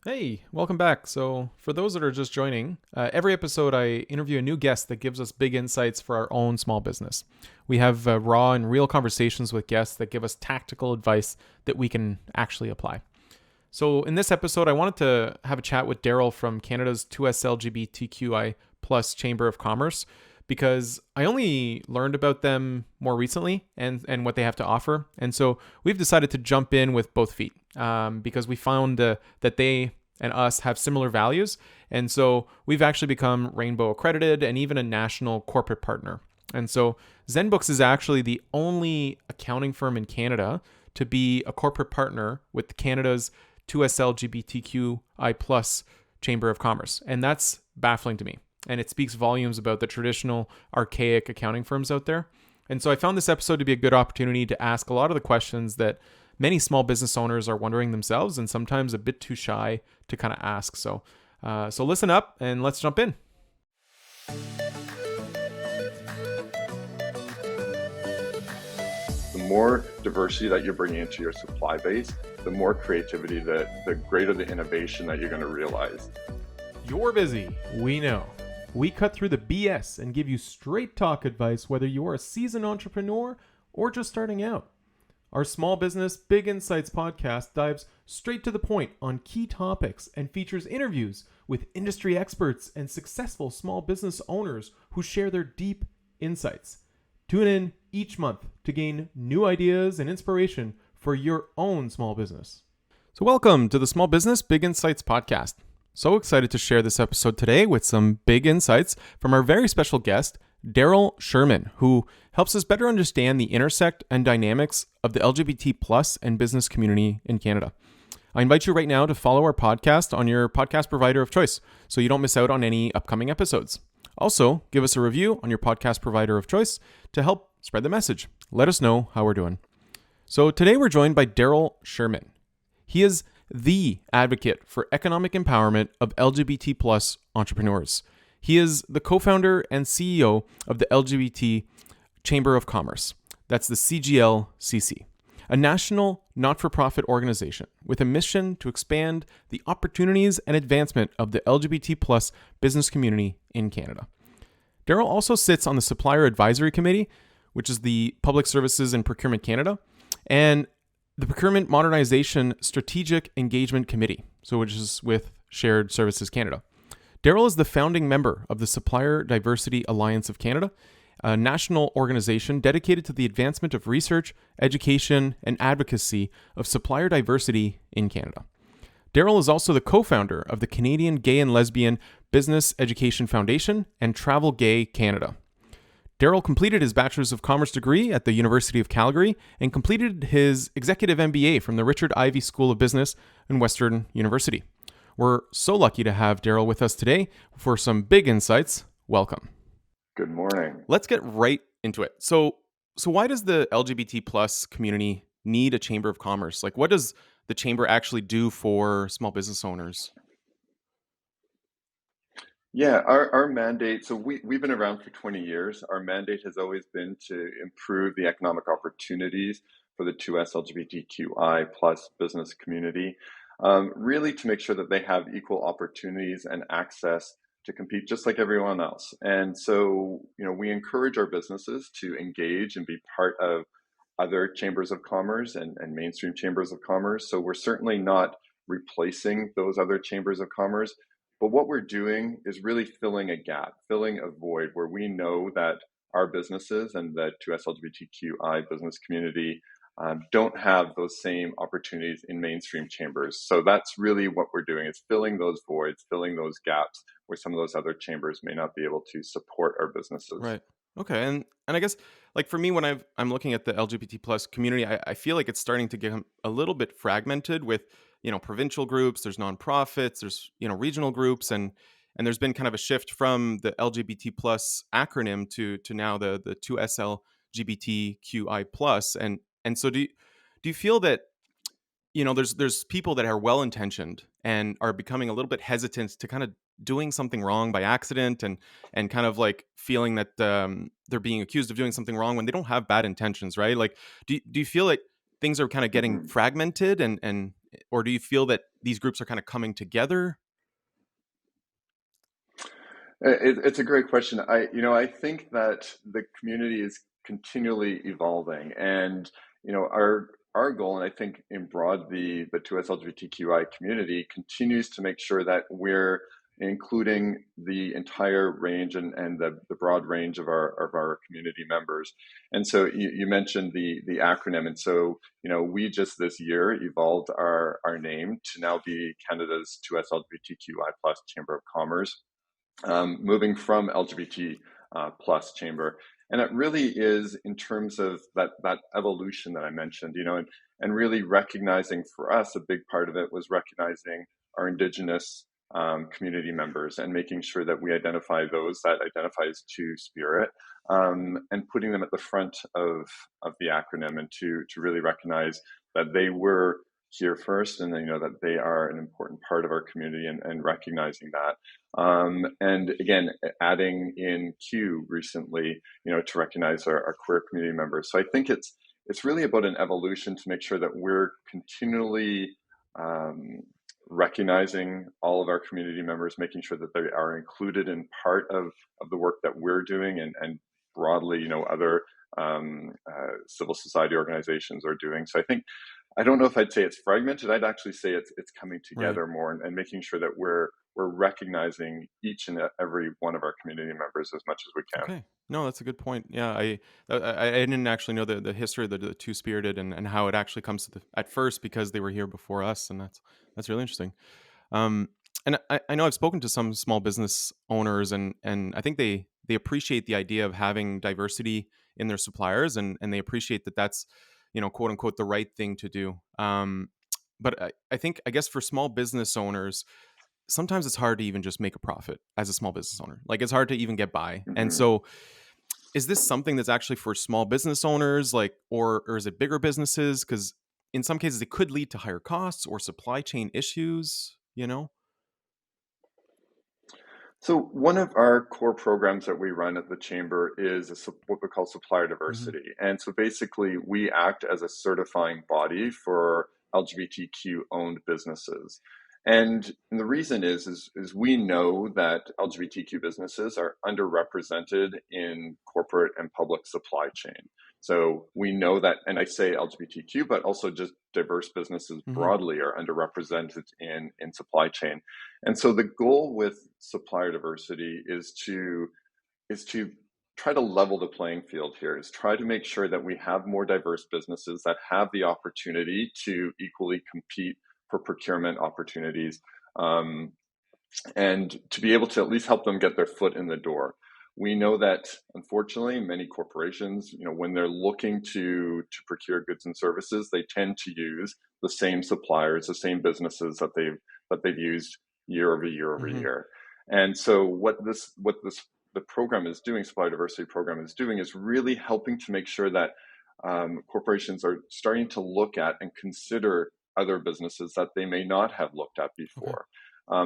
Hey, welcome back. So, for those that are just joining, every episode I interview a new guest that gives us big insights for our own small business. We have raw and real conversations with guests that give us tactical advice that we can actually apply. So, in this episode, I wanted to have a chat with Darrell from Canada's 2S LGBTQI plus Chamber of Commerce because I only learned about them more recently and what they have to offer. And so we've decided to jump in with both feet because we found that they and us have similar values. And so we've actually become Rainbow accredited and even a national corporate partner. And so Zenbooks is actually the only accounting firm in Canada to be a corporate partner with Canada's 2S LGBTQI plus Chamber of Commerce. And that's baffling to me. And it speaks volumes about the traditional archaic accounting firms out there. And so I found this episode to be a good opportunity to ask a lot of the questions that many small business owners are wondering themselves and sometimes a bit too shy to kind of ask. So listen up and let's jump in. The more diversity that you're bringing into your supply base, the more creativity, the greater the innovation that you're going to realize. You're busy, we know. We cut through the BS and give you straight talk advice whether you're a seasoned entrepreneur or just starting out. Our Small Business Big Insights podcast dives straight to the point on key topics and features interviews with industry experts and successful small business owners who share their deep insights. Tune in each month to gain new ideas and inspiration for your own small business. So welcome to the Small Business Big Insights podcast. So excited to share this episode today with some big insights from our very special guest, Darrell Schuurman, who helps us better understand the intersect and dynamics of the LGBT plus and business community in Canada. I invite you right now to follow our podcast on your podcast provider of choice so you don't miss out on any upcoming episodes. Also, give us a review on your podcast provider of choice to help spread the message. Let us know how we're doing. So today we're joined by Darrell Schuurman. He is the advocate for economic empowerment of LGBT plus entrepreneurs. He is the co-founder and CEO of the LGBT Chamber of Commerce. That's the CGLCC, a national not-for-profit organization with a mission to expand the opportunities and advancement of the LGBT plus business community in Canada. Darrell also sits on the Supplier Advisory Committee, which is the Public Services and Procurement Canada, and the Procurement Modernization Strategic Engagement Committee, which is with Shared Services Canada. Darrell is the founding member of the Supplier Diversity Alliance of Canada, a national organization dedicated to the advancement of research, education, and advocacy of supplier diversity in Canada. Darrell is also the co-founder of the Canadian Gay and Lesbian Business Education Foundation and Travel Gay Canada. Darrell completed his Bachelor's of Commerce degree at the University of Calgary and completed his Executive MBA from the Richard Ivey School of Business and Western University. We're so lucky to have Darrell with us today for some big insights. Welcome. Good morning. Let's get right into it. So why does the LGBT plus community need a chamber of commerce? Like, what does the chamber actually do for small business owners? Yeah, our mandate, so we've been around for 20 years. Our mandate has always been to improve the economic opportunities for the 2S LGBTQI plus business community, really to make sure that they have equal opportunities and access to compete just like everyone else. And so, we encourage our businesses to engage and be part of other chambers of commerce and mainstream chambers of commerce. So we're certainly not replacing those other chambers of commerce. But what we're doing is really filling a gap, filling a void where we know that our businesses and the 2S LGBTQI business community don't have those same opportunities in mainstream chambers. So that's really what we're doing, is filling those voids, filling those gaps where some of those other chambers may not be able to support our businesses. Right. Okay. And I guess, like, for me, when I'm looking at the LGBT plus community, I feel like it's starting to get a little bit fragmented with, provincial groups, there's nonprofits, there's, regional groups, and there's been kind of a shift from the LGBT plus acronym to now the 2SL LGBTQI plus. And so do you feel that, there's people that are well intentioned and are becoming a little bit hesitant to kind of doing something wrong by accident and kind of like feeling that they're being accused of doing something wrong when they don't have bad intentions, right? Like, do you feel like things are kind of getting fragmented and or do you feel that these groups are kind of coming together? It's a great question. I think that the community is continually evolving, and our goal, and I think in broad, the 2S LGBTQI community continues to make sure that we're including the entire range and the broad range of our community members. And so you mentioned the acronym, and so we just this year evolved our name to now be Canada's 2S LGBTQI plus Chamber of Commerce, moving from LGBT plus chamber. And it really is in terms of that evolution that I mentioned, and really recognizing for us, a big part of it was recognizing our Indigenous community members and making sure that we identify those that identify as Two-Spirit, and putting them at the front of the acronym, and to really recognize that they were here first, and that they are an important part of our community, and recognizing that. And again, adding in Q recently, to recognize our queer community members. So I think it's really about an evolution to make sure that we're continually recognizing all of our community members, making sure that they are included in part of the work that we're doing, and broadly, other civil society organizations are doing. So I don't know if I'd say it's fragmented. I'd actually say it's coming together more, and making sure that we're recognizing each and every one of our community members as much as we can. Okay. No, that's a good point. Yeah, I didn't actually know the history of the Two-Spirited, and how it actually comes to at first, because they were here before us, and that's really interesting. Um, and I know I've spoken to some small business owners, and I think they appreciate the idea of having diversity in their suppliers, and they appreciate that that's, quote unquote, the right thing to do. But I guess for small business owners, sometimes it's hard to even just make a profit as a small business owner. Like, it's hard to even get by. And Mm-hmm. so, is this something that's actually for small business owners, like, or is it bigger businesses? Because in some cases, it could lead to higher costs or supply chain issues. So one of our core programs that we run at the Chamber is what we call Supplier Hmm. Diversity. And so basically, we act as a certifying body for LGBTQ owned businesses. And the reason is we know that LGBTQ businesses are underrepresented in corporate and public supply chain. So we know that, and I say LGBTQ, but also just diverse businesses Hmm. broadly are underrepresented in supply chain. And so the goal with supplier diversity is to try to level the playing field here, is try to make sure that we have more diverse businesses that have the opportunity to equally compete for procurement opportunities, um, and to be able to at least help them get their foot in the door. We know that unfortunately, many corporations, when they're looking to procure goods and services, they tend to use the same suppliers, the same businesses that they've used year over year over Hmm. year. And so what this the program is doing, Supply Diversity Program is doing, is really helping to make sure that corporations are starting to look at and consider other businesses that they may not have looked at Okay. before.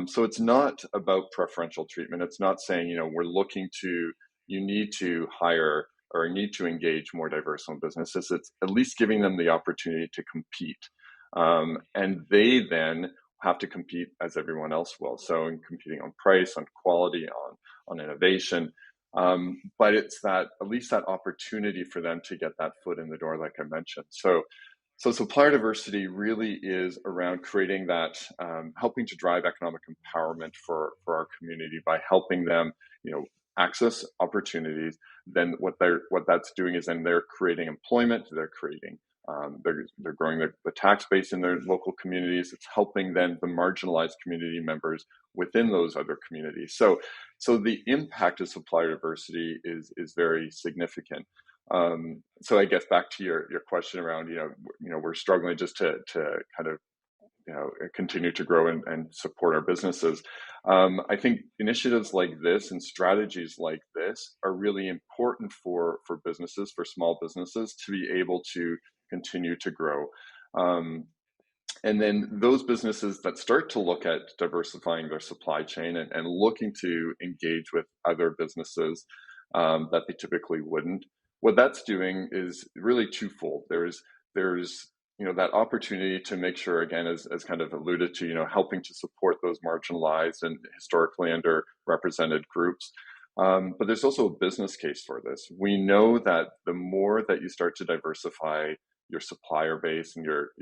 So it's not about preferential treatment. It's not saying, you need to hire or need to engage more diverse owned businesses. It's at least giving them the opportunity to compete. And they then have to compete as everyone else will. So in competing on price, on quality, on innovation. But it's that, at least that opportunity for them to get that foot in the door, like I mentioned. So supplier diversity really is around creating that, helping to drive economic empowerment for our community by helping them, access opportunities. Then what that's doing is then they're creating employment, they're creating, they're growing the tax base in their local communities. It's helping then the marginalized community members within those other communities. So the impact of supplier diversity is very significant. So I guess back to your question around, we're struggling just to kind of, continue to grow and support our businesses. I think initiatives like this and strategies like this are really important for businesses, for small businesses, to be able to continue to grow. And then those businesses that start to look at diversifying their supply chain, and looking to engage with other businesses that they typically wouldn't, what that's doing is really twofold. There's that opportunity to make sure, again, as kind of alluded to, helping to support those marginalized and historically underrepresented groups. But there's also a business case for this. We know that the more that you start to diversify your supplier base and your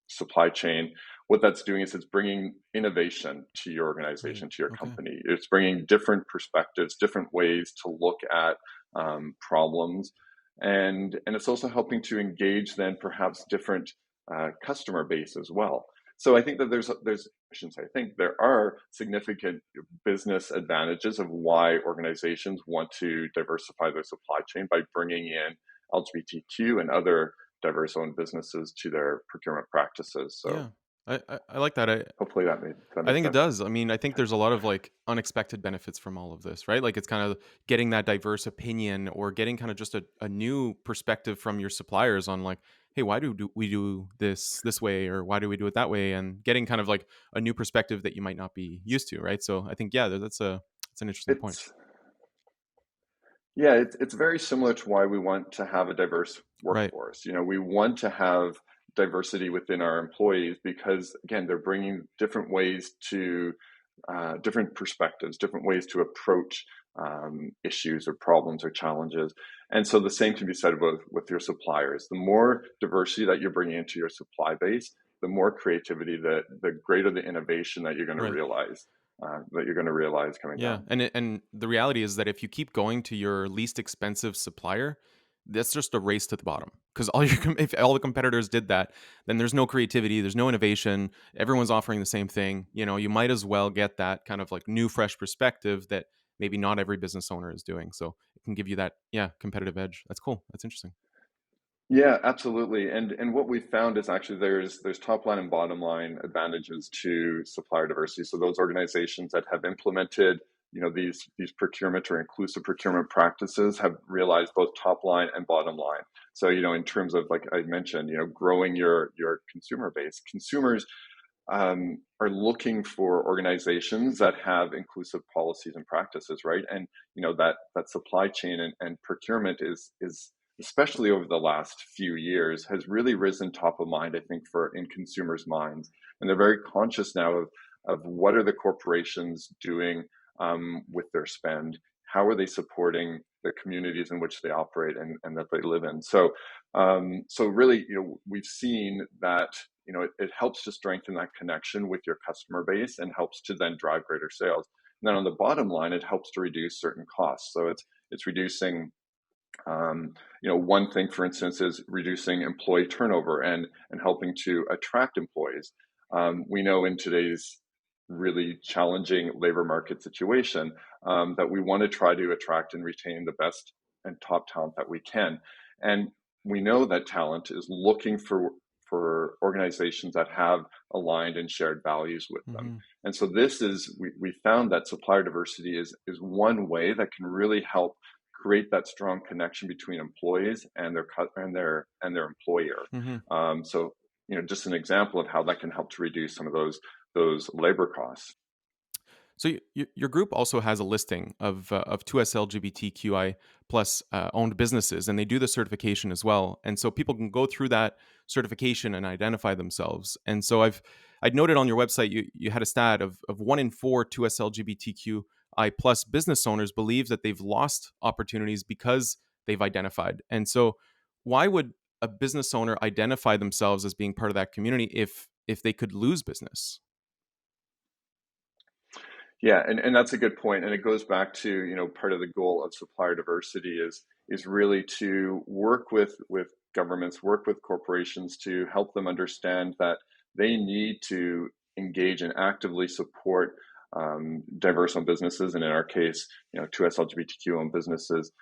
supply chain, what that's doing is it's bringing innovation to your Right. organization, to your Okay. company. It's bringing different perspectives, different ways to look at problems, and it's also helping to engage then perhaps different customer base as well. So I think that there's I shouldn't say I think there are significant business advantages of why organizations want to diversify their supply chain by bringing in LGBTQ and other diverse owned businesses to their procurement practices. So Yeah. I like that. hopefully that I makes think it sense. does. I mean, I think there's a lot of like unexpected benefits from all of this, right? Like it's kind of getting that diverse opinion or getting kind of just a new perspective from your suppliers on like, hey, why do we do this way or why do we do it that way? And getting kind of like a new perspective that you might not be used to, right? So I think yeah, that's an interesting point. It's Yeah, it's very similar to why we want to have a diverse Right. workforce. We want to have diversity within our employees because, again, they're bringing different ways to different perspectives, different ways to approach issues or problems or challenges. And so the same can be said with your suppliers. The more diversity that you're bringing into your supply base, the more creativity, the greater the innovation that you're going to Right. realize. Coming Yeah, down. and the reality is that if you keep going to your least expensive supplier, that's just a race to the bottom. Because if all the competitors did that, then there's no creativity, there's no innovation. Everyone's offering the same thing. You might as well get that kind of like new, fresh perspective that maybe not every business owner is doing. So it can give you that competitive edge. That's cool. That's interesting. Yeah, absolutely. And what we found is actually there's top line and bottom line advantages to supplier diversity. So those organizations that have implemented, these procurement or inclusive procurement practices have realized both top line and bottom line. So, in terms of, like I mentioned, growing your consumer base, consumers are looking for organizations that have inclusive policies and practices, right? And that supply chain and procurement is especially over the last few years has really risen top of mind, I think, for in consumers' minds, and they're very conscious now of what are the corporations doing with their spend, how are they supporting the communities in which they operate and that they live in. So really, we've seen that it helps to strengthen that connection with your customer base and helps to then drive greater sales. And then on the bottom line, it helps to reduce certain costs. So it's reducing, one thing, for instance, is reducing employee turnover and helping to attract employees. We know in today's really challenging labor market situation that we want to try to attract and retain the best and top talent that we can. And we know that talent is looking for organizations that have aligned and shared values with them. Hmm. And so we found that supplier diversity is one way that can really help create that strong connection between employees and their employer. Hmm. So just an example of how that can help to reduce some of those labor costs. So your group also has a listing of 2S LGBTQI plus owned businesses, and they do the certification as well. And so people can go through that certification and identify themselves. And so I'd noted on your website you had a stat of 1 in 4 2S LGBTQI plus business owners believe that they've lost opportunities because they've identified. And so why would a business owner identify themselves as being part of that community if they could lose business? Yeah, and that's a good point. And it goes back to, part of the goal of supplier diversity is really to work with governments, work with corporations to help them understand that they need to engage and actively support diverse owned businesses, and in our case, 2S LGBTQ owned businesses,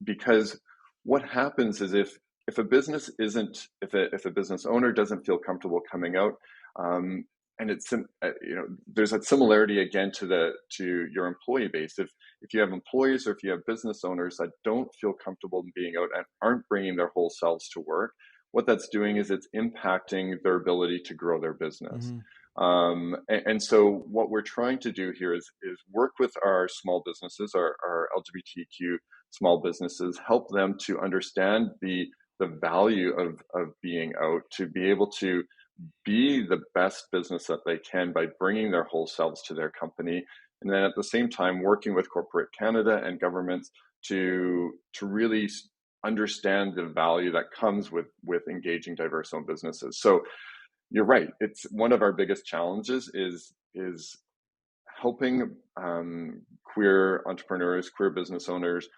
because what happens is if a business isn't if a business owner doesn't feel comfortable coming out, um, and there's that similarity again to your employee base. If you have employees or if you have business owners that don't feel comfortable in being out and aren't bringing their whole selves to work, what that's doing is it's impacting their ability to grow their business. Hmm. And so what we're trying to do here is work with our small businesses, our LGBTQ small businesses, help them to understand the the value of being out, to be able to be the best business that they can by bringing their whole selves to their company, and then at the same time working with corporate Canada and governments to really understand the value that comes with engaging diverse owned businesses. So you're right, it's one of our biggest challenges is helping queer entrepreneurs, queer business owners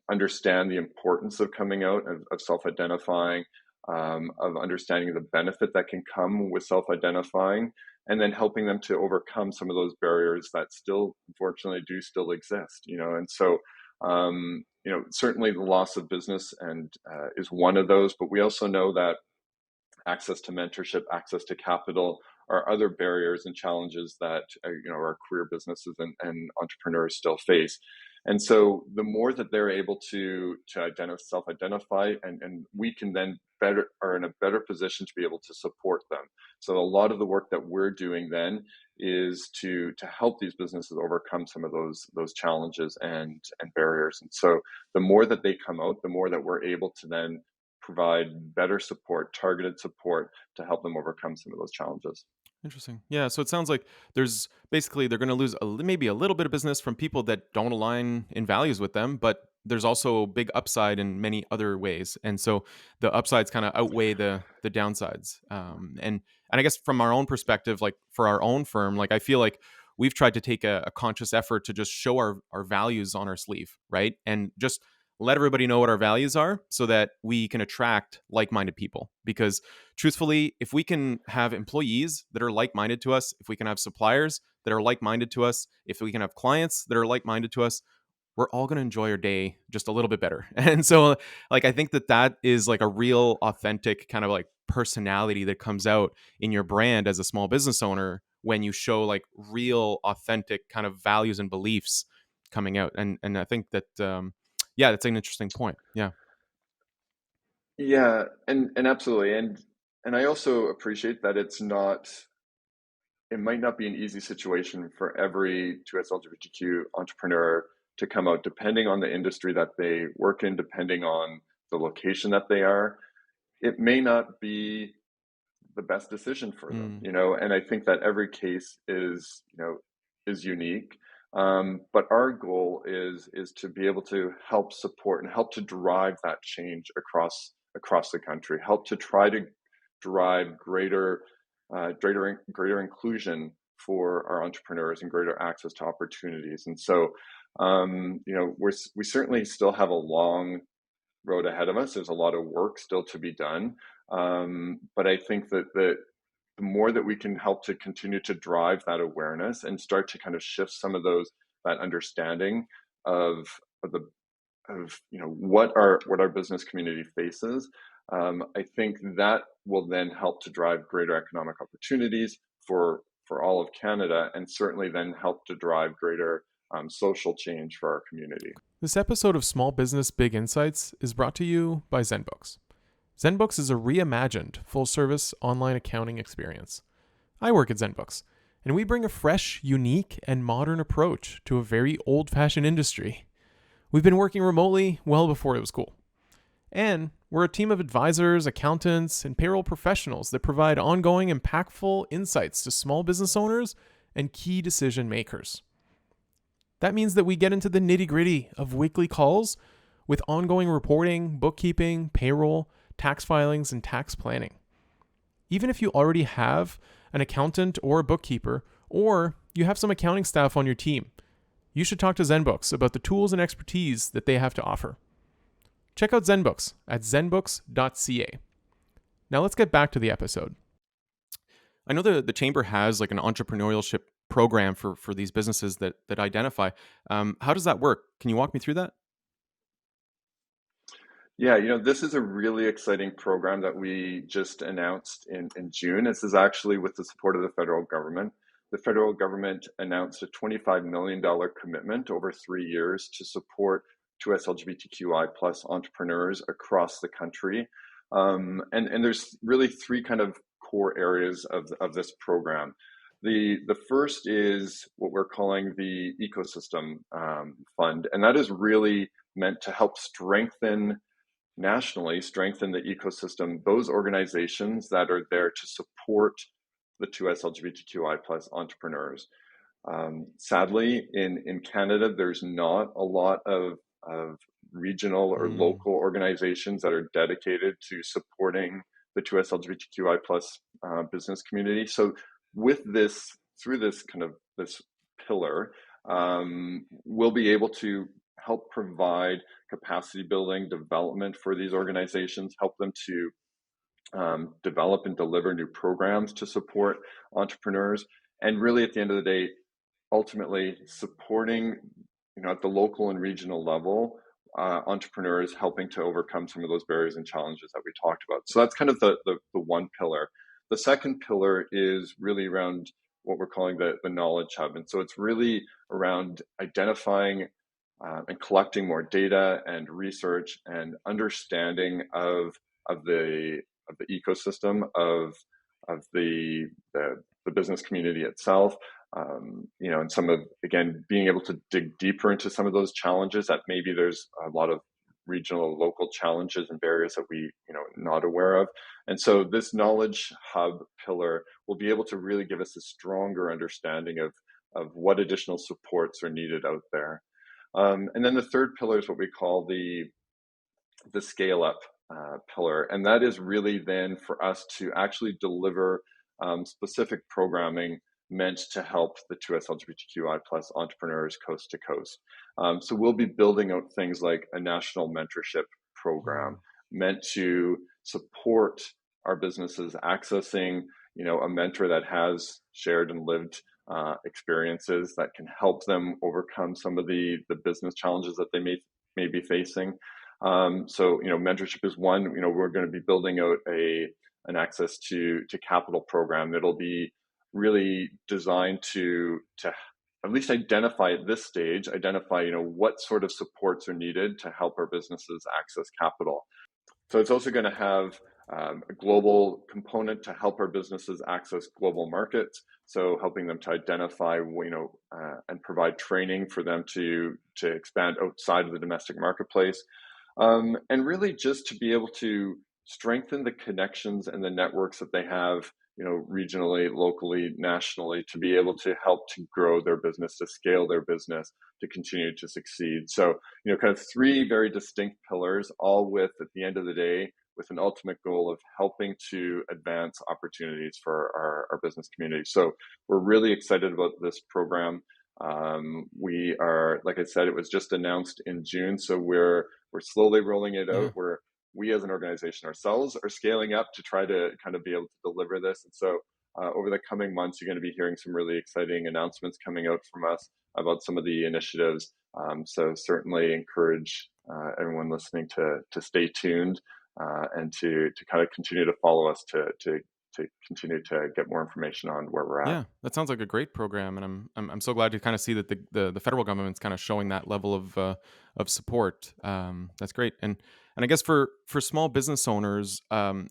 understand the importance of coming out, of self-identifying, of understanding the benefit that can come with self-identifying, and then helping them to overcome some of those barriers that still, unfortunately, do still exist. And so, certainly the loss of business and is one of those, but we also know that access to mentorship, access to capital are other barriers and challenges that our queer businesses and entrepreneurs still face. And so the more that they're able to self-identify, and we can then are in a better position to be able to support them. So a lot of the work that we're doing then is to help these businesses overcome some of those challenges and barriers. And so the more that they come out, the more that we're able to then provide better support, targeted support to help them overcome some of those challenges. Interesting. Yeah. So it sounds like there's basically they're going to lose maybe a little bit of business from people that don't align in values with them, but there's also big upside in many other ways, and so the upsides kind of outweigh the downsides. And I guess from our own perspective, like for our own firm, like I feel like we've tried to take a conscious effort to just show our values on our sleeve, right, and just let everybody know what our values are so that we can attract like-minded people. Because truthfully, if we can have employees that are like-minded to us, if we can have suppliers that are like-minded to us, if we can have clients that are like-minded to us, we're all going to enjoy our day just a little bit better. And so like I think that is like a real authentic kind of like personality that comes out in your brand as a small business owner when you show like real authentic kind of values and beliefs coming out. And I think that yeah, that's an interesting point. Yeah. Yeah, and absolutely. And I also appreciate that it might not be an easy situation for every 2S LGBTQ entrepreneur to come out, depending on the industry that they work in, depending on the location that they are. It may not be the best decision for them, Mm, and I think that every case is unique. But our goal is to be able to help support and help to drive that change across the country, help to try to drive greater inclusion for our entrepreneurs and greater access to opportunities. And so, we certainly still have a long road ahead of us. There's a lot of work still to be done. But I think that the more that we can help to continue to drive that awareness and start to kind of shift some of that understanding of of the what our business community faces, I think that will then help to drive greater economic opportunities for all of Canada, and certainly then help to drive greater social change for our community. This episode of Small Business Big Insights is brought to you by Zenbooks. Zenbooks is a reimagined, full service online accounting experience. I work at Zenbooks, and we bring a fresh, unique, and modern approach to a very old fashioned industry. We've been working remotely well before it was cool. And we're a team of advisors, accountants, and payroll professionals that provide ongoing, impactful insights to small business owners and key decision makers. That means that we get into the nitty gritty of weekly calls with ongoing reporting, bookkeeping, payroll, tax filings, and tax planning. Even if you already have an accountant or a bookkeeper, or you have some accounting staff on your team, you should talk to Zenbooks about the tools and expertise that they have to offer. Check out Zenbooks at Zenbooks.ca. Now let's get back to the episode. I know the Chamber has like an entrepreneurship program for these businesses that identify. How does that work? Can you walk me through that? Yeah, this is a really exciting program that we just announced in June. This is actually with the support of the federal government. The federal government announced a $25 million commitment over 3 years to support 2S LGBTQI plus entrepreneurs across the country. And there's really three kind of core areas of this program. The first is what we're calling the ecosystem fund, and that is really meant to help strengthen nationally strengthen the ecosystem, those organizations that are there to support the 2S LGBTQI plus entrepreneurs. Sadly, in Canada, there's not a lot of regional or Mm. local organizations that are dedicated to supporting the 2S LGBTQI plus business community. So with this, through this kind of this pillar, we'll be able to help provide capacity building development for these organizations, help them to develop and deliver new programs to support entrepreneurs, and really at the end of the day, ultimately supporting, at the local and regional level, entrepreneurs helping to overcome some of those barriers and challenges that we talked about. So that's kind of the one pillar. The second pillar is really around what we're calling the knowledge hub. And so it's really around identifying and collecting more data and research and understanding of the ecosystem of the business community itself, and some of, again, being able to dig deeper into some of those challenges that maybe there's a lot of regional, local challenges and barriers that we, not aware of. And so this knowledge hub pillar will be able to really give us a stronger understanding of what additional supports are needed out there. And then the third pillar is what we call the scale up pillar. And that is really then for us to actually deliver specific programming meant to help the 2S LGBTQI plus entrepreneurs coast to coast. So we'll be building out things like a national mentorship program meant to support our businesses accessing, a mentor that has shared and lived experiences that can help them overcome some of the business challenges that they may be facing. So, mentorship is one. We're going to be building out an access to capital program that'll be really designed to at least identify at this stage, what sort of supports are needed to help our businesses access capital. So it's also going to have a global component to help our businesses access global markets. So helping them to identify, and provide training for them to expand outside of the domestic marketplace. And really just to be able to strengthen the connections and the networks that they have, regionally, locally, nationally, to be able to help to grow their business, to scale their business, to continue to succeed. So, kind of three very distinct pillars, all with, at the end of the day, with an ultimate goal of helping to advance opportunities for our business community. So we're really excited about this program. We are, like I said, it was just announced in June, so we're slowly rolling it out. Yeah. We as an organization ourselves are scaling up to try to kind of be able to deliver this. And so over the coming months, you're going to be hearing some really exciting announcements coming out from us about some of the initiatives. So certainly encourage everyone listening to stay tuned and to kind of continue to follow us to continue to get more information on where we're at. Yeah, that sounds like a great program, and I'm so glad to kind of see that the federal government's kind of showing that level of support. That's great, and I guess for small business owners,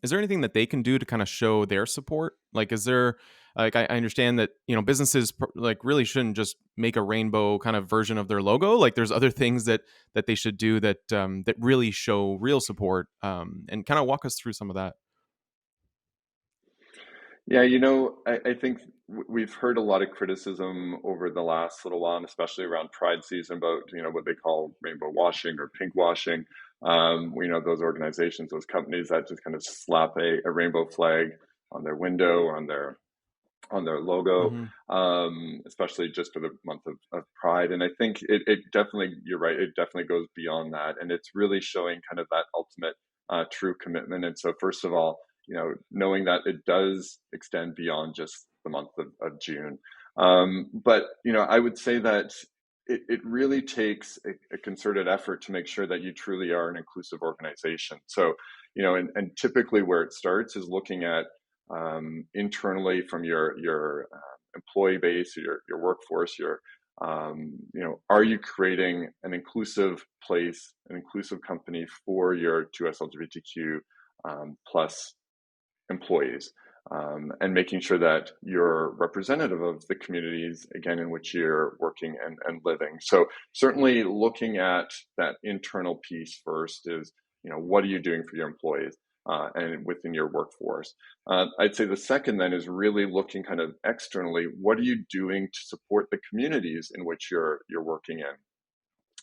is there anything that they can do to kind of show their support? Like, is there, like, I understand that businesses like really shouldn't just make a rainbow kind of version of their logo. Like, there's other things that they should do that that really show real support, and kind of walk us through some of that. Yeah, I think we've heard a lot of criticism over the last little while, and especially around Pride season, about what they call rainbow washing or pink washing. We know those organizations, those companies that just kind of slap a rainbow flag on their window or on their logo, Mm-hmm. especially just for the month of Pride. And I think it definitely, you're right, it definitely goes beyond that, and it's really showing kind of that ultimate true commitment. And so, first of all, knowing that it does extend beyond just the month of June. But, I would say that it really takes a concerted effort to make sure that you truly are an inclusive organization. So, and typically where it starts is looking at internally from your employee base, your workforce, are you creating an inclusive place, an inclusive company for your 2S LGBTQ plus employees, and making sure that you're representative of the communities, again, in which you're working and living. So certainly looking at that internal piece first is what are you doing for your employees and within your workforce. I'd say the second then is really looking kind of externally. What are you doing to support the communities in which you're working in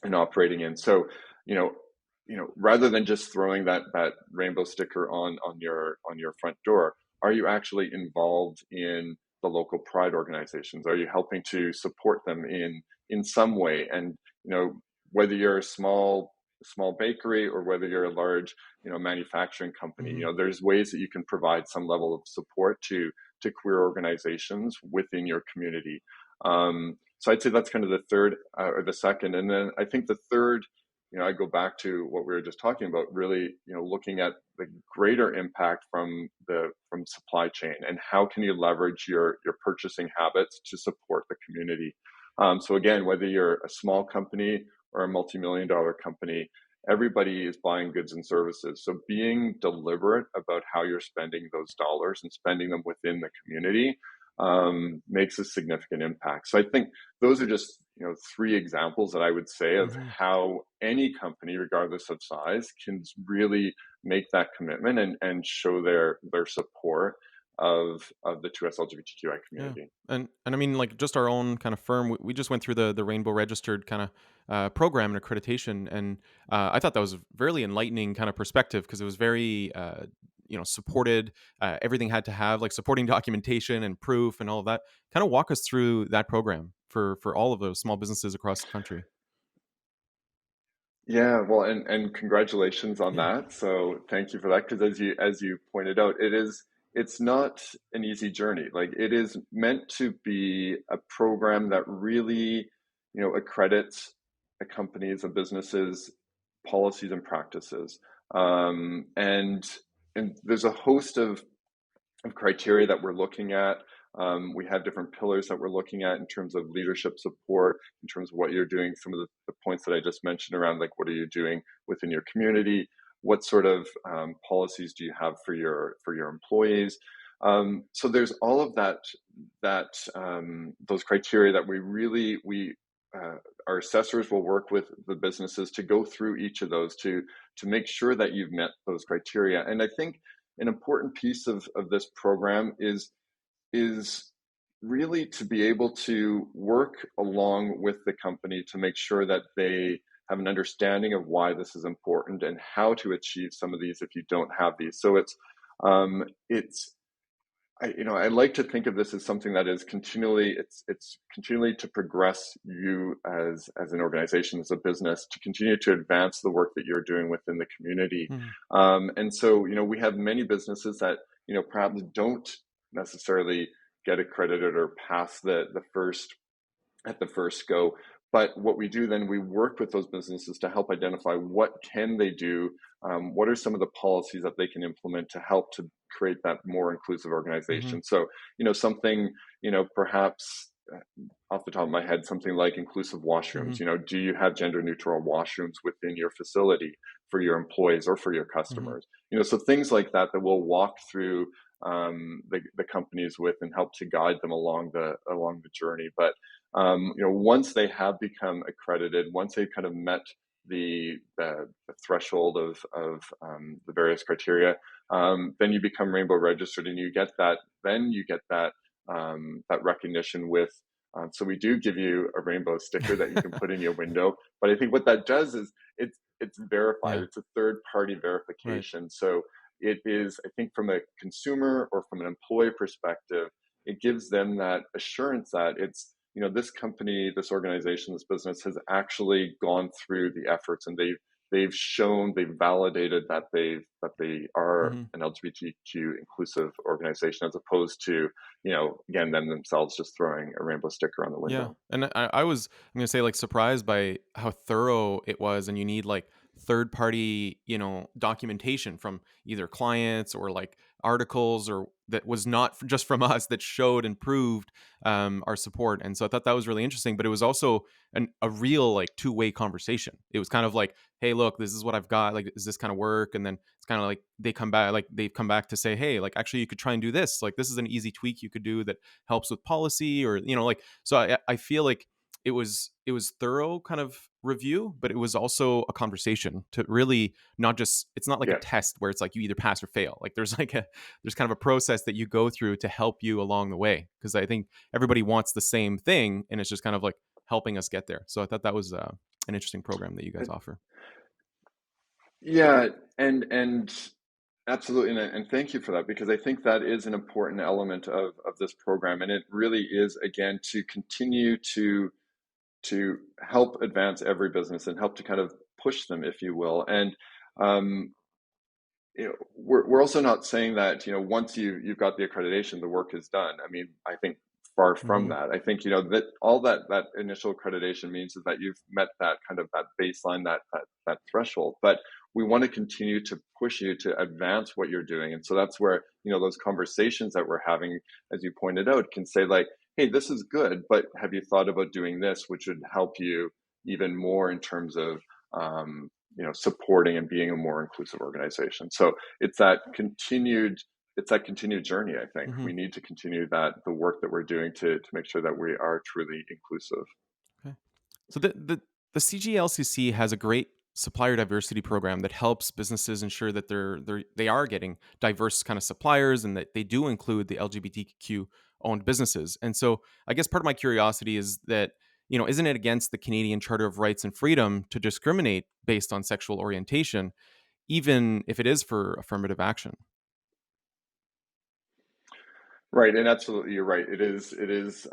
and operating in? So, you know, rather than just throwing that rainbow sticker on your front door, are you actually involved in the local pride organizations? Are you helping to support them in some way? And whether you're a small bakery or whether you're a large manufacturing company, Mm-hmm. there's ways that you can provide some level of support to queer organizations within your community. So I'd say that's kind of the third or the second. And then I think the third, I go back to what we were just talking about, really, looking at the greater impact from supply chain and how can you leverage your purchasing habits to support the community. So again, whether you're a small company or a multi-million-dollar company, everybody is buying goods and services. So being deliberate about how you're spending those dollars and spending them within the community makes a significant impact. So I think those are just three examples that I would say of Mm-hmm. how any company, regardless of size, can really make that commitment and show their support of the 2S LGBTQI Yeah. community. And I mean, like, just our own kind of firm, we just went through the Rainbow Registered kind of program and accreditation. And I thought that was a very enlightening kind of perspective because it was very, supported. Everything had to have like supporting documentation and proof and all of that. Kind of walk us through that program for all of those small businesses across the country. Yeah, well, and congratulations on Yeah. that. So thank you for that, because as you pointed out, it's not an easy journey. Like, it is meant to be a program that really, accredits a company's, a business's policies and practices. And there's a host of criteria that we're looking at. We have different pillars that we're looking at in terms of leadership support, in terms of what you're doing, some of the points that I just mentioned around, like, what are you doing within your community? What sort of policies do you have for your employees? So there's all of that those criteria that uh, our assessors will work with the businesses to go through each of those to make sure that you've met those criteria. And I think an important piece of this program is really to be able to work along with the company to make sure that they have an understanding of why this is important and how to achieve some of these if you don't have these. So it's I like to think of this as something that is it's continually to progress you as an organization, as a business, to continue to advance the work that you're doing within the community. Mm-hmm. And so, we have many businesses that, perhaps don't necessarily get accredited or pass the first go. But what we do then, we work with those businesses to help identify what can they do, what are some of the policies that they can implement to help to create that more inclusive Mm-hmm. organization. So, something, perhaps off the top of my head, something like inclusive Mm-hmm. washrooms. Do you have gender neutral washrooms within your facility for your employees or for your Mm-hmm. customers? So things like that we'll walk through the companies with and help to guide them along the journey. But once they have become accredited, once they kind of met the threshold of the various criteria, then you become Rainbow registered, and you get that. Then you get that recognition with. So we do give you a rainbow sticker that you can put in your window. But I think what that does is it's verified. Yeah. It's a third party Right. verification. So it is, I think, from a consumer or from an employee perspective, it gives them that assurance that it's, this company, this organization, this business has actually gone through the efforts, and they've validated that they are Mm-hmm. an LGBTQ inclusive organization, as opposed to, again, them themselves just throwing a rainbow sticker on the Yeah, window. and I'm gonna say, like, surprised by how thorough it was, and you need like third party, documentation from either clients or like articles or that was not just from us that showed and proved our support. And so I thought that was really interesting, but it was also a real like two-way conversation. It was kind of like, hey, look, this is what I've got. Like, does this kind of work? And then it's kind of like they've come back to say, hey, like, actually, you could try and do this. Like, this is an easy tweak you could do that helps with policy, or like, so I feel like it was thorough kind of review, but it was also a conversation to really not just, it's not like a Yeah. test where it's like you either pass or fail. Like there's kind of a process that you go through to help you along the way. Cause I think everybody wants the same thing and it's just kind of like helping us get there. So I thought that was an interesting program that you guys offer. Yeah, and absolutely, and thank you for that because I think that is an important element of this program, and it really is again to continue to help advance every business and help to kind of push them, if you will. And um, we're also not saying that once you've got the accreditation, the work is done. I mean, I think far from Mm-hmm. that. I think that all that initial accreditation means is that you've met that kind of that baseline, that threshold. But we want to continue to push you to advance what you're doing, and so that's where those conversations that we're having, as you pointed out, can say like, hey, this is good, but have you thought about doing this, which would help you even more in terms of supporting and being a more inclusive organization. So it's that continued journey. I think Mm-hmm. we need to continue the work that we're doing to make sure that we are truly inclusive. Okay. So the CGLCC has a great supplier diversity program that helps businesses ensure that they are getting diverse kind of suppliers and that they do include the LGBTQ owned businesses. And so I guess part of my curiosity is that, isn't it against the Canadian Charter of Rights and Freedom to discriminate based on sexual orientation, even if it is for affirmative action? Right, and absolutely, you're right. It is against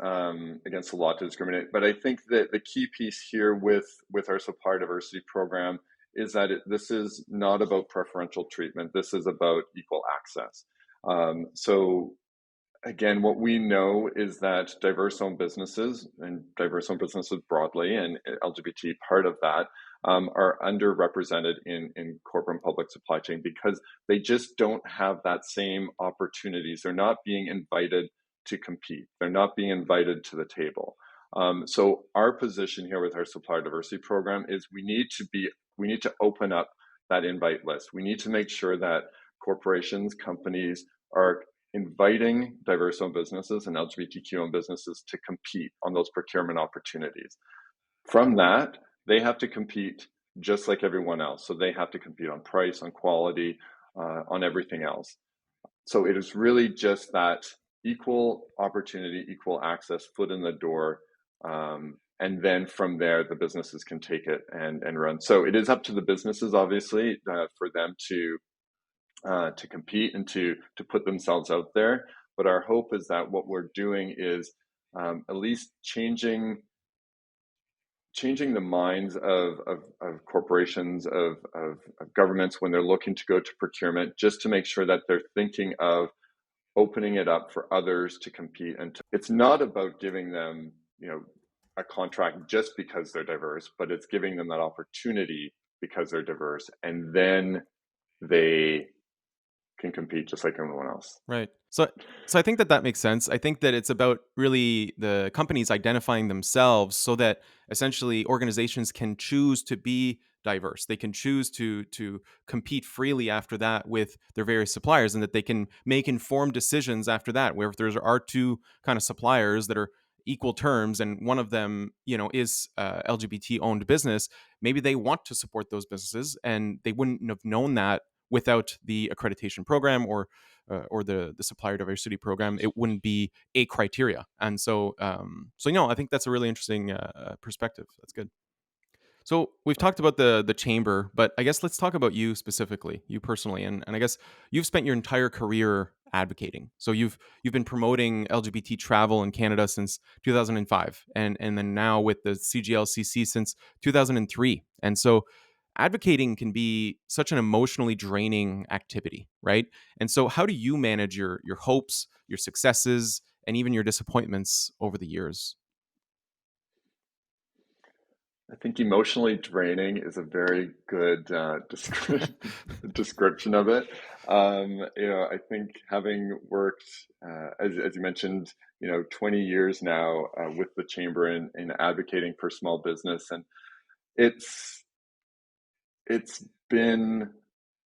the law to discriminate. But I think that the key piece here with our supplier diversity program is that this is not about preferential treatment. This is about equal access. So again, what we know is that diverse owned businesses and diverse owned businesses broadly, and LGBT part of that, are underrepresented in corporate and public supply chain because they just don't have that same opportunities. They're not being invited to compete. They're not being invited to the table. So our position here with our supplier diversity program is we need to open up that invite list. We need to make sure that corporations, companies are inviting diverse owned businesses and LGBTQ owned businesses to compete on those procurement opportunities. From that, they have to compete just like everyone else. So they have to compete on price, on quality, on everything else. So it is really just that equal opportunity, equal access, foot in the door. And then from there, the businesses can take it and run. So it is up to the businesses, obviously, for them to compete and to put themselves out there. But our hope is that what we're doing is at least changing the minds of corporations, of governments when they're looking to go to procurement, just to make sure that they're thinking of opening it up for others to compete. And it's not about giving them, a contract just because they're diverse, but it's giving them that opportunity because they're diverse. And then they can compete just like everyone else. Right. So I think that makes sense. I think that it's about really the companies identifying themselves so that essentially organizations can choose to be diverse. They can choose to compete freely after that with their various suppliers, and that they can make informed decisions after that. Where if there are two kind of suppliers that are equal terms and one of them is LGBT owned business, maybe they want to support those businesses and they wouldn't have known that without the accreditation program or the supplier diversity program. It wouldn't be a criteria. And so I think that's a really interesting perspective. That's good. So we've talked about the chamber, but I guess let's talk about you specifically, you personally, and I guess you've spent your entire career advocating. So you've been promoting LGBT travel in Canada since 2005, and then now with the CGLCC since 2003. And so advocating can be such an emotionally draining activity, right? And so how do you manage your hopes, your successes, and even your disappointments over the years? I think emotionally draining is a very good description of it. I think having worked, as you mentioned, 20 years now with the chamber in advocating for small business, and it's it's been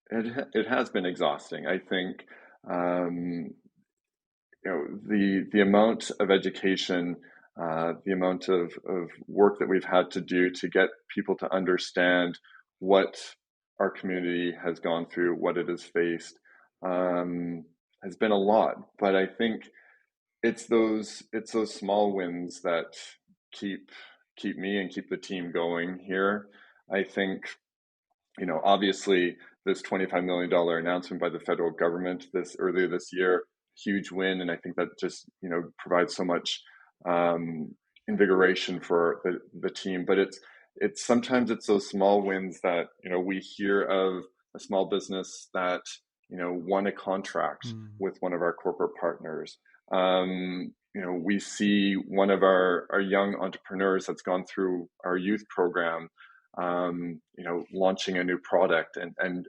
it has been exhausting. I think the amount of education the amount of work that we've had to do to get people to understand what our community has gone through, what it has faced, has been a lot. But I think it's those small wins that keep keep me and keep the team going here. I think, obviously this $25 million announcement by the federal government this earlier this year, huge win. And I think that just, provides so much um, invigoration for the team. But it's sometimes it's those small wins that, we hear of a small business that, won a contract Mm. with one of our corporate partners. We see one of our young entrepreneurs that's gone through our youth program, launching a new product and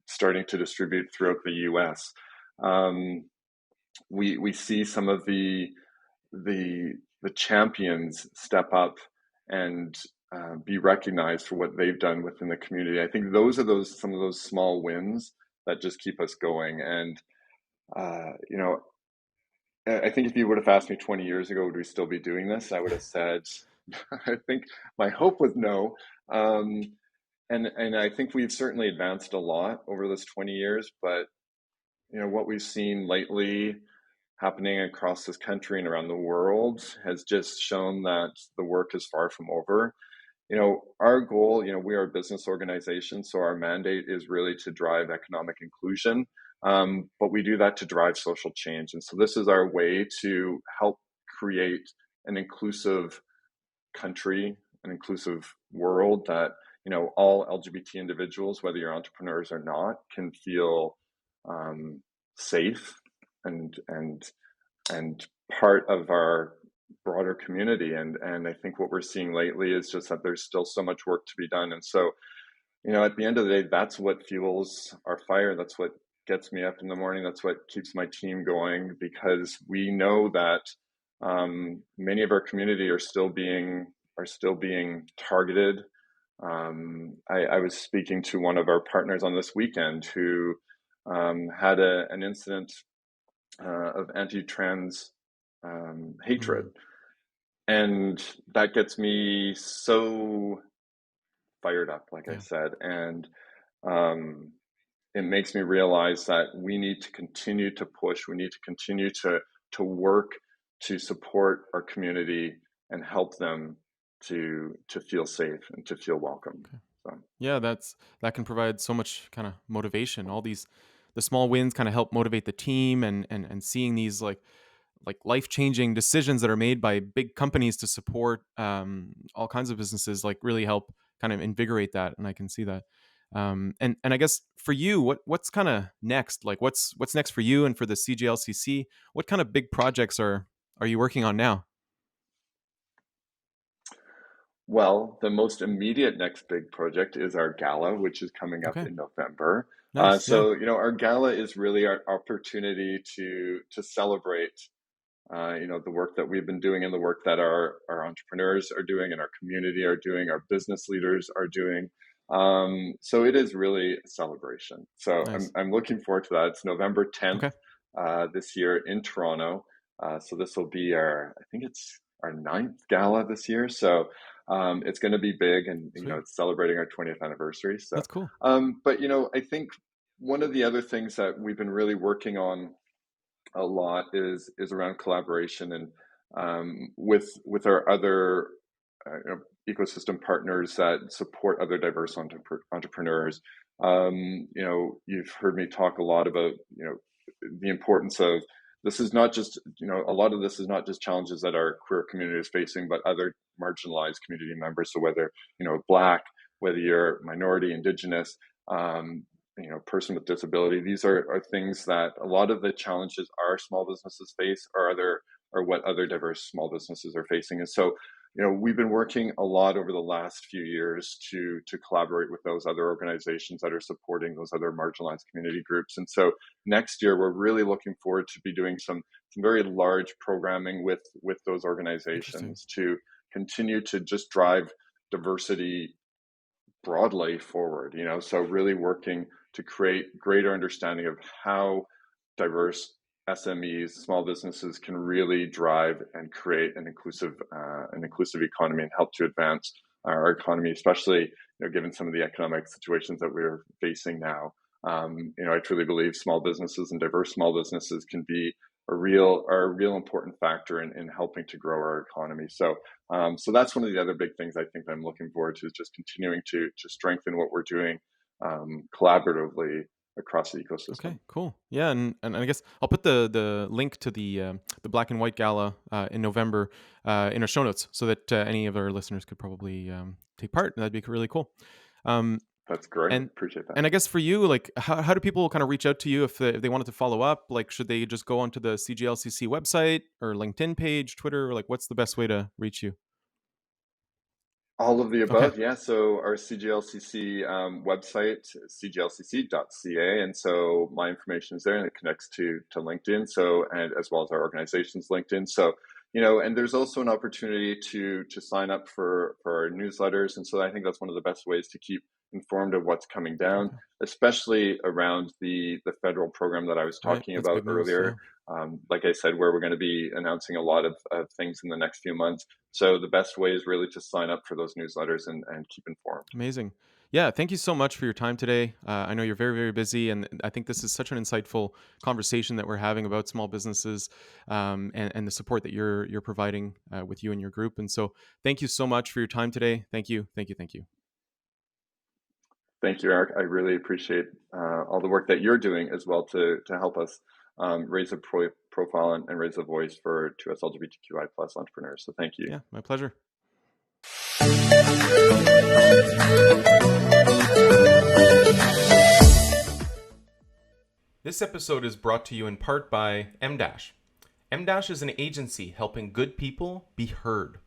starting to distribute throughout the U.S. We see some of the champions step up and be recognized for what they've done within the community. I think those are some of those small wins that just keep us going. And I think if you would have asked me 20 years ago, would we still be doing this? I would have said, I think my hope was no. Um, and I think we've certainly advanced a lot over those 20 years, but what we've seen lately happening across this country and around the world has just shown that the work is far from over. Our goal, we are a business organization, so our mandate is really to drive economic inclusion, but we do that to drive social change. And so this is our way to help create an inclusive country, an inclusive world that, all LGBT individuals, whether you're entrepreneurs or not, can feel safe and part of our broader community. And I think what we're seeing lately is just that there's still so much work to be done. And so, at the end of the day, that's what fuels our fire. That's what gets me up in the morning. That's what keeps my team going, because we know that many of our community are still being targeted. I was speaking to one of our partners on this weekend who had an incident of anti-trans hatred. Mm. And that gets me so fired up, like I Yeah. said. And um, it makes me realize that we need to continue to push. We need to continue to work to support our community and help them to feel safe and to feel welcome. Okay. So. Yeah, that can provide so much kind of motivation. All these the small wins kind of help motivate the team, and seeing these like life-changing decisions that are made by big companies to support all kinds of businesses like really help kind of invigorate that, and I can see that. And I guess for you, what's kind of next? Like what's next for you and for the CGLCC? What kind of big projects are you working on now? Well, the most immediate next big project is our gala, which is coming up Okay. in November. Nice. Yeah. So, our gala is really our opportunity to celebrate, the work that we've been doing and the work that our entrepreneurs are doing and our community are doing, our business leaders are doing. So it is really a celebration. So I'm, Nice. I'm looking forward to that. It's November 10th Okay. this year in Toronto. So this will be I think it's our ninth gala this year. So it's going to be big, and Sweet. it's celebrating our 20th anniversary. So, That's cool. but I think one of the other things that we've been really working on a lot is around collaboration and with our other ecosystem partners that support other diverse entrepreneurs. You've heard me talk a lot about the importance of this is not just a lot of this is not just challenges that our queer community is facing, but other marginalized community members. So whether Black, whether you're minority, Indigenous, person with disability. These are things that a lot of the challenges our small businesses face are what other diverse small businesses are facing. And so, we've been working a lot over the last few years to collaborate with those other organizations that are supporting those other marginalized community groups. And so next year, we're really looking forward to be doing some very large programming with those Interesting. organizations to continue to just drive diversity broadly forward, so really working to create greater understanding of how diverse SMEs, small businesses can really drive and create an inclusive economy and help to advance our economy, especially given some of the economic situations that we're facing now. I truly believe small businesses and diverse small businesses can be a real important factor in helping to grow our economy. So that's one of the other big things I think I'm looking forward to, is just continuing to strengthen what we're doing collaboratively across the ecosystem. Okay, cool. Yeah, and I guess I'll put the link to the Black and White Gala in November in our show notes, so that any of our listeners could probably take part. That'd be really cool. That's great. And appreciate that. And I guess for you, like, how do people kind of reach out to you if they wanted to follow up? Like, should they just go onto the CGLCC website or LinkedIn page, Twitter? Or like, what's the best way to reach you? All of the Okay. above, yeah. So our CGLCC website, CGLCC.ca, and so my information is there, and it connects to LinkedIn. So, and as well as our organization's LinkedIn. So, and there's also an opportunity to sign up for our newsletters, and so I think that's one of the best ways to keep informed of what's coming down, Okay. especially around the federal program that I was talking That's about big news, earlier. Like I said, where we're going to be announcing a lot of things in the next few months. So the best way is really to sign up for those newsletters and keep informed. Amazing. Yeah, thank you so much for your time today. I know you're very, very busy, and I think this is such an insightful conversation that we're having about small businesses and the support that you're providing with you and your group. And so thank you so much for your time today. Thank you. Thank you. Thank you. Thank you, Eric. I really appreciate all the work that you're doing as well to help us raise a profile and raise a voice for 2S LGBTQI plus entrepreneurs. So thank you. Yeah, my pleasure. This episode is brought to you in part by Emdash. Emdash is an agency helping good people be heard.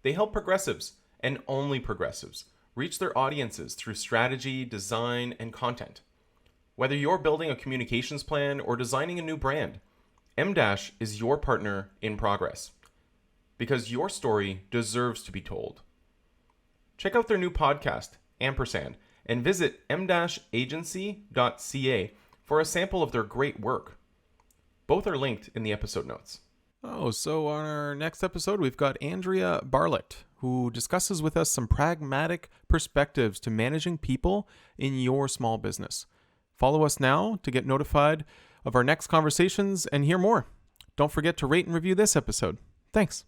They help progressives, and only progressives, reach their audiences through strategy, design, and content. Whether you're building a communications plan or designing a new brand, Emdash is your partner in progress. Because your story deserves to be told. Check out their new podcast, Ampersand, and visit emdashagency.ca for a sample of their great work. Both are linked in the episode notes. Oh, so on our next episode, we've got Andrea Barlett, who discusses with us some pragmatic perspectives to managing people in your small business. Follow us now to get notified of our next conversations and hear more. Don't forget to rate and review this episode. Thanks.